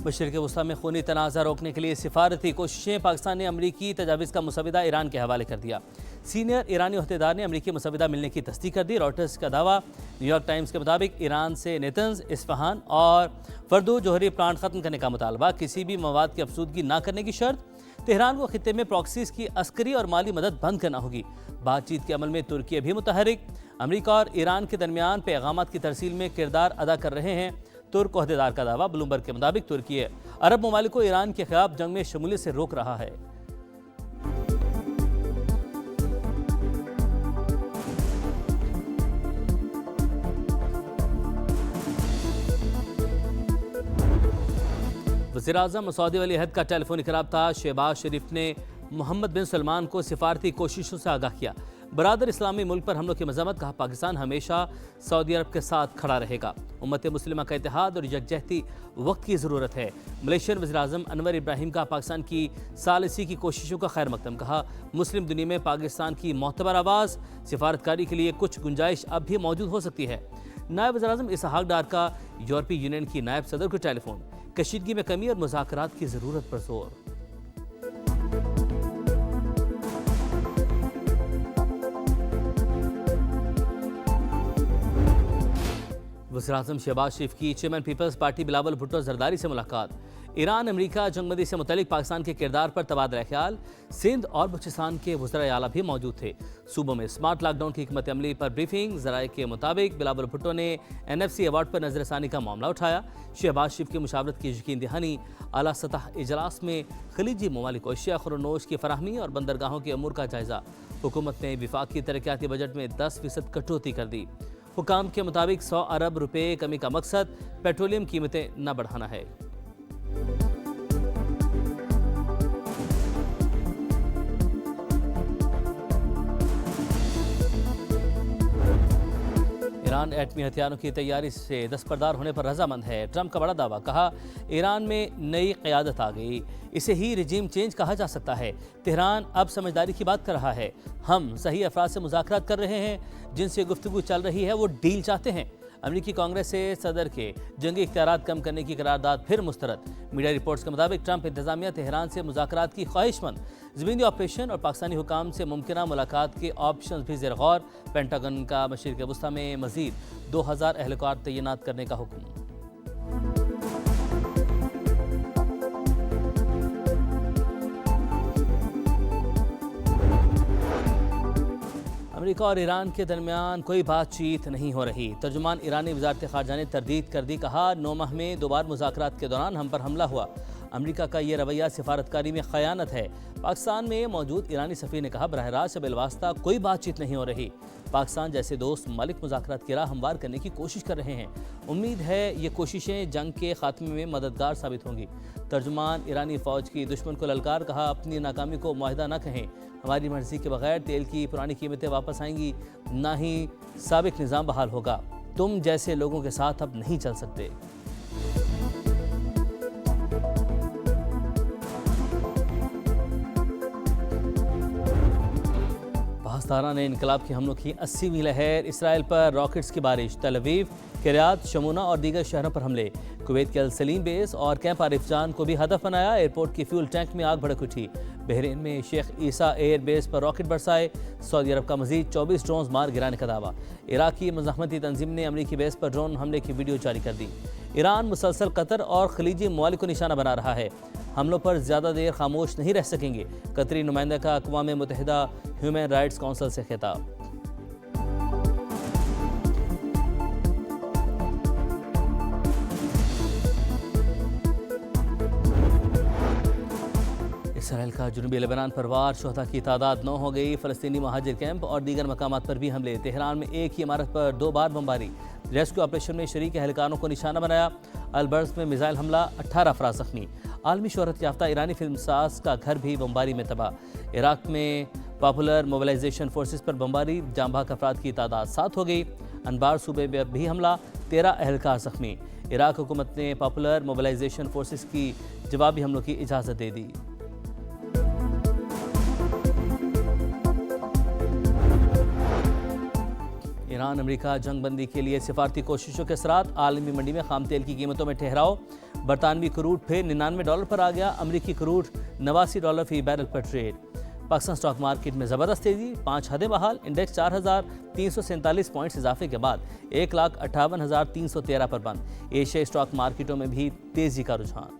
मशरिक़ वस्ता में खूनी तनाज़ा रोकने के लिए सिफारती कोशिशें, पाकिस्तान ने अमरीकी तजावीज़ का मुसविदा ईरान के हवाले कर दिया। सीनियर ईरानी अहदेदार ने अमरीकी मुसविदा मिलने की तस्दीक कर दी। रॉयटर्स का दावा, न्यूयॉर्क टाइम्स के मुताबिक ईरान से नेतन्ज, इस्फहान और फर्दो जोहरी प्लांट ख़त्म करने का मुतालबा, किसी भी मवाद की अफसूदगी न करने की शर्त, तेहरान को खित्ते में प्रॉक्सीज की अस्करी और माली मदद बंद करना होगी। बातचीत के अमल में तुर्की भी मुतहरिक, अमरीका और ईरान के दरमियान पैगामात की तरसील में किरदार अदा कर रहे हैं। तुर्क अहदेदार का दावा, ब्लूमबर्ग के मुताबिक तुर्की अरब ममालिक को ईरान के खिलाफ जंग में शमूलियत से रोक रहा है। वज़ीर-ए-आज़म सऊदी वली अहद का टेलीफोनिक रब्ता, शहबाज शरीफ ने मोहम्मद बिन सलमान को सिफारती कोशिशों से आगाह किया। बरादर इस्लामी मुल्क पर हमलों की मज़म्मत, कहा पाकिस्तान हमेशा सऊदी अरब के साथ खड़ा रहेगा। उम्मत मुस्लिमा का इत्तेहाद और यकजहती वक्त की ज़रूरत है। मलेशियन वज़ीर-ए-आज़म अनवर इब्राहिम का पाकिस्तान की सालिसी की कोशिशों का खैर मकदम, कहा मुस्लिम दुनिया में पाकिस्तान की मोतबर आवाज़, सिफारतकारी के लिए कुछ गुंजाइश अब भी मौजूद हो सकती है। नायब वज़ीर-ए-आज़म इसहाक डार का यूरोपीय यूनियन की नायब सदर को टेलीफोन, कशीदगी में कमी और मुज़ाकरात की ज़रूरत पर जोर। वज़ीर-ए-आज़म शहबाज शरीफ की chairman Peoples Party Bilawal Bhutto Zardari से मुलाकात। ईरान अमरीका जंगबंदी से मुतल्लिक पाकिस्तान के किरदार पर तबादला ख्याल। सिंध और बलूचिस्तान के वज़राए आला भी मौजूद थे। सूबों में स्मार्ट लॉकडाउन की हिकमत अमली पर ब्रीफिंग। ज़राए के मुताबिक बिलावल भुट्टो ने NFC अवार्ड पर नजरसानी का मामला उठाया। शहबाज शरीफ की मुशावरत की यकीन दहानी। आला सतह इजलास में खलीजी ममालिक को अशिया खुरनोश की फराहमी और बंदरगाहों के अमूर का जायजा। हुकूमत ने विफाकी तरक्याती बजट में 10% कटौती कर दी। हुकाम के मुताबिक 100 अरब रुपए कमी का मकसद पेट्रोलियम कीमतें न बढ़ाना है। ईरान एटमी हथियारों की तैयारी से दस्तबरदार होने पर रजामंद है। ट्रंप का बड़ा दावा, कहा ईरान में नई क़यादत आ गई, इसे ही रिजीम चेंज कहा जा सकता है। तेहरान अब समझदारी की बात कर रहा है। हम सही अफराद से मुज़ाकरात कर रहे हैं, जिनसे गुफ्तगू चल रही है वो डील चाहते हैं। अमरीकी कांग्रेस से सदर के जंगी इख्तियारात कम करने की करारदाद फिर मुस्तरद। मीडिया रिपोर्ट्स के मुताबिक ट्रंप इंतजामिया तेहरान से मुज़ाकरात की ख्वाहिशमंद। ज़मीनी ऑपरेशन और पाकिस्तानी हुकाम से मुमकिना मुलाकात के ऑप्शन भी ज़ेर गौर। पेंटागन का मशरिक़ वस्ता में मज़ीद 2000 एहलकार तैनात करने का हुक्म। अमेरिका और ईरान के दरमियान कोई बातचीत नहीं हो रही। तर्जुमान ईरानी वज़ारत ख़ारजा ने तरदीद कर दी, कहा 9 माह में 2 बार मुज़ाकरात के दौरान हम पर हमला हुआ। अमेरिका का ये रवैया सिफारतकारी में ख़यानत है। पाकिस्तान में मौजूद ईरानी सफ़ीर ने कहा बरह रास्त बिलवास्ता कोई बातचीत नहीं हो रही। पाकिस्तान जैसे दोस्त ममालिक मुज़ाकरात की राह हमवार करने की कोशिश कर रहे हैं। उम्मीद है ये कोशिशें जंग के खात्मे में मददगार साबित होंगी। तर्जुमान ईरानी फ़ौज की दुश्मन को ललकार, कहा अपनी नाकामी को मुआहिदा न कहें। हमारी मर्जी के बगैर तेल की पुरानी कीमतें वापस आएंगी, ना ही साबिक निज़ाम बहाल होगा। तुम जैसे लोगों के साथ अब नहीं चल सकते। पाकिस्तान ने इनकलाब के हमलों की 80वीं लहर। इसराइल पर रॉकेट्स की बारिश। तल अवीव, किर्यात, शमूना और दीगर शहरों पर हमले। कुवैत के अल सलीम बेस और कैंप आरिफजान को भी हदफ बनाया। एयरपोर्ट की फ्यूल टैंक में आग भड़क उठी। बहरीन में शेख ईसा एयर बेस पर रॉकेट बरसाए। सऊदी अरब का मजीद 24 ड्रोन मार गिराने का दावा। इराकी मज़ाहमती तंजीम ने अमरीकी बेस पर ड्रोन हमले की वीडियो जारी कर दी। ईरान मुसलसल कतर और खलीजी ममालिक को निशाना बना रहा है। हमलों पर ज़्यादा देर खामोश नहीं रह सकेंगे। कतरी नुमाइंदा का अक़वाम मुत्तहिदा ह्यूमन राइट्स काउंसिल से खिताब। इसराइल का जुनूबी लेबनान पर वार, शोहदा की तादाद 9 हो गई। फ़लस्तीनी महाजिर कैंप और दीगर मकामात पर भी हमले। तेहरान में एक ही इमारत पर 2 बार बमबारी। रेस्क्यू ऑपरेशन में शरीक एहलकारों को निशाना बनाया। अलबर्स में मिसाइल हमला, 18 अफराद ज़ख्मी। आलमी शोहरत याफ्ता ईरानी फिल्मसाज का घर भी बमबारी में तबाह। इराक में पॉपुलर मोबिलाइजेशन फोर्सेस पर बमबारी, जाँ बाहक अफराद की तादाद 7 हो गई। अनबार सूबे में भी हमला, 13 एहलकार ज़ख्मी। इराक हुकूमत ने पॉपुलर मोबिलाइजेशन फोर्सेस की जवाबी हमलों की इजाज़त दे दी। ईरान अमेरिका जंग बंदी के लिए सिफारती कोशिशों के असरात, आलमी मंडी में खाम तेल की कीमतों में ठहराव। बरतानवी क्रूड फिर $99 पर आ गया, अमरीकी क्रूड $89 फी बैरल पर ट्रेड। पाकिस्तान स्टॉक मार्केट में ज़बरदस्त तेजी, 5 हदें बहाल, इंडेक्स 4,347 पॉइंट्स इजाफे के बाद 1,58,313 पर बंद। एशियाई स्टॉक मार्केटों में भी तेजी का रुझान।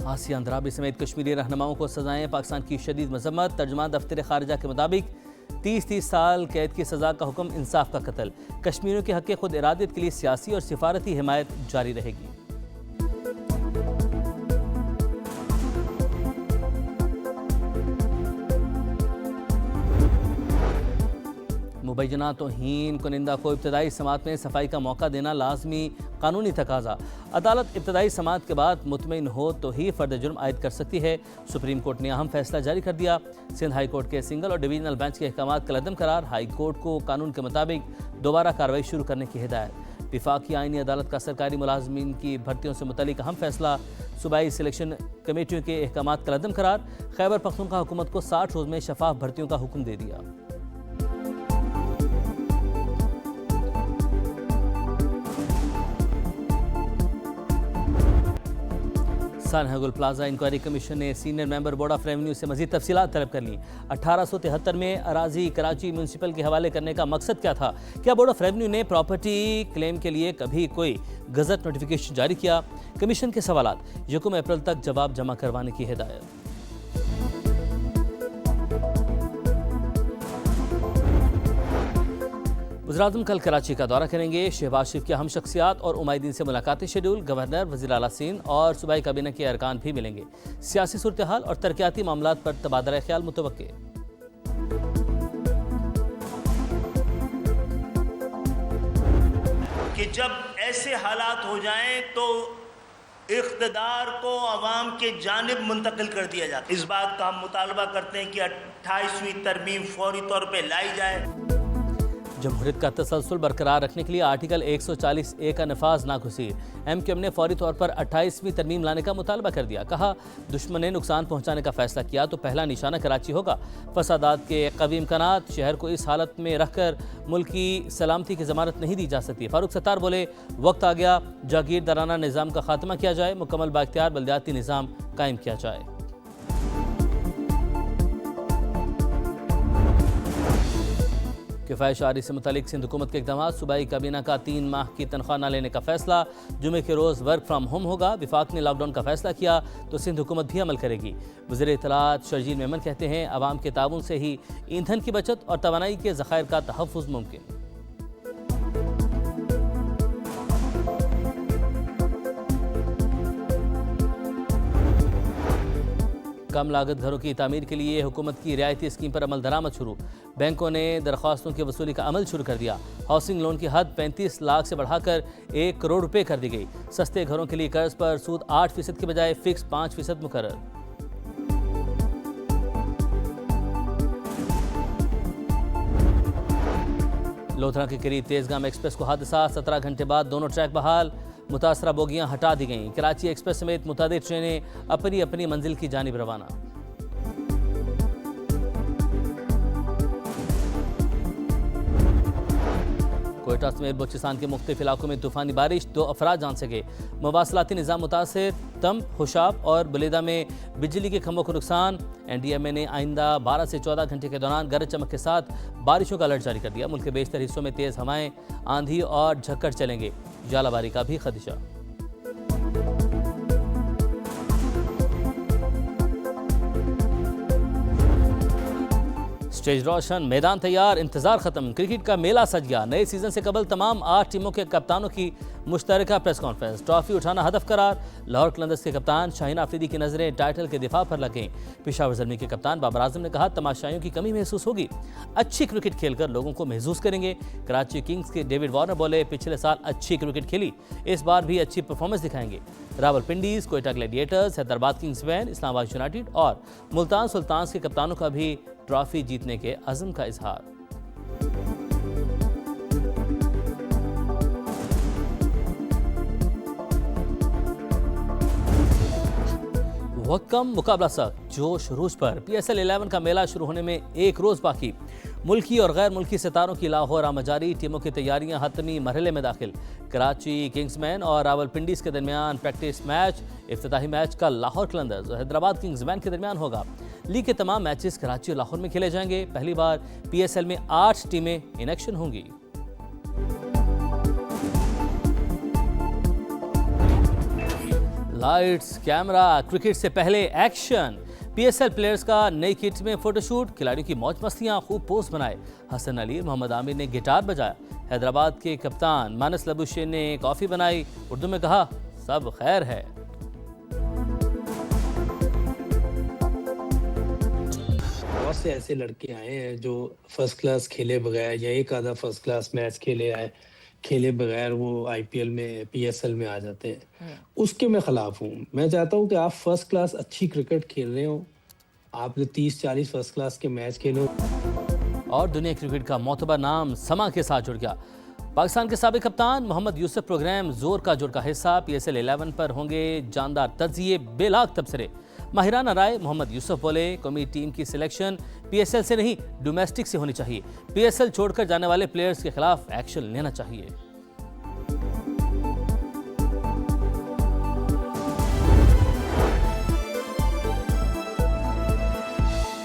आसिया अंद्राबी समेत कश्मीरी रहनुमाओं को सजाएं, पाकिस्तान की शदीद मजम्मत। तर्जुमान दफ्तर खारिजा के मुताबिक 30 साल कैद की सजा का हुक्म, इंसाफ का कत्ल। कश्मीरियों के हक खुद इरादत के लिए सियासी और सिफारती हिमायत जारी रहेगी। मुबैना तौहीन कुनिंदा को इब्तदाई समात में सफाई का मौका देना लाजमी कानूनी तकाजा। अदालत इब्तदाई समात के बाद मुतमईन हो तो ही फर्द जुर्म आयद कर सकती है। सुप्रीम कोर्ट ने अहम फैसला जारी कर दिया। सिंध हाई कोर्ट के सिंगल और डिवीजनल बेंच के अहकाम कलअदम करार, हाई कोर्ट को कानून के मुताबिक दोबारा कार्रवाई शुरू करने की हिदायत। विफाकी आईनी अदालत का सरकारी मुलाजमीन की भर्तियों से मुतल्लिक अहम फैसला, सूबाई सिलेक्शन कमेटियों के अहकाम कलअदम करार। खैबर पख्तूनख्वा हुकूमत को 60 रोज़ में शफाफ भर्तियों का हुक्म दे दिया। सनहगुल प्लाजा इंक्वायरी कमीशन ने senior member board of revenue से मजीद तफसीलात तलब कर ली। 1873 में अराजी कराची म्यूनसिपल के हवाले करने का मकसद क्या था? क्या बोर्ड ऑफ रेवेन्यू ने प्रॉपर्टी क्लेम के लिए कभी कोई गजट नोटिफिकेशन जारी किया? कमीशन के सवालात, 1 अप्रैल तक जवाब जमा करवाने की हिदायत। वज़ीर-ए-आज़म कल कराची का दौरा करेंगे। शहबाज शरीफ की अहम शख्सियात और उमायदीन से मुलाकाती शेड्यूल। गवर्नर, वज़ीर आला सिंध और सूबाई काबीना के अरकान भी मिलेंगे। सियासी सूरत हाल और तरक्याती मामलात पर तबादला ख्याल मुतवक्के। कि जब ऐसे हालात हो जाएं तो इख्तिदार को अवाम के जानिब मुंतकिल कर दिया जाता है। इस बात का हम मुतालबा करते हैं कि 28वीं तरमीम फौरी तौर पर लाई जाए। जमहूरियत का तसलसल बरकरार रखने के लिए आर्टिकल 140A का नफाज नागुज़ीर। एमक्यूएम ने फौरी तौर पर 28वीं तरमीम लाने का मुतालबा कर दिया। कहा, दुश्मन ने नुकसान पहुंचाने का फैसला किया तो पहला निशाना कराची होगा। फसादात के कवी इम्कानात, शहर को इस हालत में रखकर मुल्क की सलामती की ज़मानत नहीं दी जा सकती। फारूक सत्तार बोले, वक्त आ गया जागीरदाराना निज़ाम का खात्मा किया जाए, मुकम्मल बाइख्तियार बल्दियाती निज़ाम कायम किया जाए। किफ़ायत शारी से मुतालिक सिंध हुकूमत के इक़दाम, सूबाई काबीना का 3 माह की तनख्वाह न लेने का फैसला। जुमे के रोज़ वर्क फ्राम होम होगा। विफाक ने लॉकडाउन का फैसला किया तो सिंध हुकूमत भी अमल करेगी। वज़ीर इत्तलात शर्जील मेमन कहते हैं, अवाम के ताउन से ही ईंधन की बचत और तवानाई के ज़खायर का तहफ़्फ़ुज़ मुमकिन। कम लागत घरों की तामीर के लिए हुकूमत की रियायती स्कीम पर अमल दरामद शुरू। बैंकों ने दरख्वास्तों की वसूली का अमल शुरू कर दिया। हाउसिंग लोन की हद 35 लाख से बढ़ाकर 1 करोड़ रुपए कर दी गई। सस्ते घरों के लिए कर्ज पर सूद 8% की बजाय फिक्स 5% मुकर्रर। लोथरा के करीब तेजगाम एक्सप्रेस को हादसा, 17 घंटे बाद दोनों ट्रैक बहाल। मुतासरा बोगियां हटा दी गईं। कराची एक्सप्रेस समेत मुतादिद ट्रेनें अपनी अपनी मंजिल की जानिब रवाना। कोयटा समेत बलूचिस्तान के मुख्तलिफ इलाकों में तूफानी बारिश, 2 अफराद जान से गए। मवासलाती निज़ाम मुतासर, तम, खुशाब और बलेदा में बिजली के खंभों को नुकसान। NDMA ने आइंदा 12 से 14 घंटे के दौरान गरज चमक के साथ बारिशों का अलर्ट जारी कर दिया। मुल्क के बेशतर हिस्सों में तेज़ हवाएं, आंधी और झक्कड़ चलेंगे। जालाबारी का भी खदशा। स्टेज रोशन, मैदान तैयार, इंतजार खत्म, क्रिकेट का मेला सज गया। नए सीजन से कबल तमाम 8 टीमों के कप्तानों की मुश्तरका प्रेस कॉन्फ्रेंस। ट्रॉफी उठाना हदफ करार। लाहौर कलंदर्स के कप्तान शाहीन आफरीदी की नजरें टाइटल के दिफा पर लगें। पेशावर ज़ल्मी के कप्तान बाबर आजम ने कहा, तमाशाइयों की कमी महसूस होगी, अच्छी क्रिकेट खेलकर लोगों को महसूस करेंगे। कराची किंग्स के डेविड वार्नर बोले, पिछले साल अच्छी क्रिकेट खेली, इस बार भी अच्छी परफॉर्मेंस दिखाएंगे। Rawalpindiz, Quetta gladiators, Hyderabad kingsmen, Islamabad united और मुल्तान सुल्तान्स के कप्तानों का भी ट्रॉफी जीतने के अज़्म का इजहार। वक्त कम मुकाबला सख्त, जोश रूज पर। PSL 11 का मेला शुरू होने में एक रोज बाकी। मुल्की और गैर मुल्की सितारों की लाहौर आमजारी, टीमों की तैयारियां हतमी मरहले में दाखिल। कराची किंग्समैन और रावलपिंडीज के दरमियान प्रैक्टिस मैच। इफ्तिताही मैच कल लाहौर कलंदर्स और हैदराबाद किंग्समैन के दरमियान होगा। लीग के तमाम मैचेस कराची और लाहौर में खेले जाएंगे। पहली बार PSL में 8 टीमें इन एक्शन होंगी। लाइट्स, कैमरा, क्रिकेट से पहले एक्शन। PSL प्लेयर्स का नई किट में फोटोशूट, खिलाड़ियों की मौज मस्तियां, खूब पोस्ट बनाए। हसन अली, मोहम्मद आमिर ने गिटार बजाया। हैदराबाद के कप्तान मानस लबुशेन ने कॉफी बनाई। उर्दू में कहा, सब खैर है। बहुत से ऐसे लड़के आए हैं जो फर्स्ट क्लास खेले बगैर या एक आधा फर्स्ट क्लास मैच खेले बगैर वो IPL में PSL में आ जाते हैं। उसके मैं खिलाफ हूँ। मैं चाहता हूँ कि आप फर्स्ट क्लास अच्छी क्रिकेट खेल रहे हो, आप जो 30-40 फर्स्ट क्लास के मैच खेलो। और दुनिया क्रिकेट का मोतबर नाम समा के साथ जुड़ गया। पाकिस्तान के साबिक कप्तान मोहम्मद यूसुफ प्रोग्राम जोर का जोर का हिस्सा। PSL 11 पर होंगे जानदार तज्जिए, बेलाग तबसरे। माहिराना राय, मोहम्मद यूसुफ बोले, कौमी टीम की सिलेक्शन PSL से नहीं डोमेस्टिक से होनी चाहिए। PSL छोड़कर जाने वाले प्लेयर्स के खिलाफ एक्शन लेना चाहिए।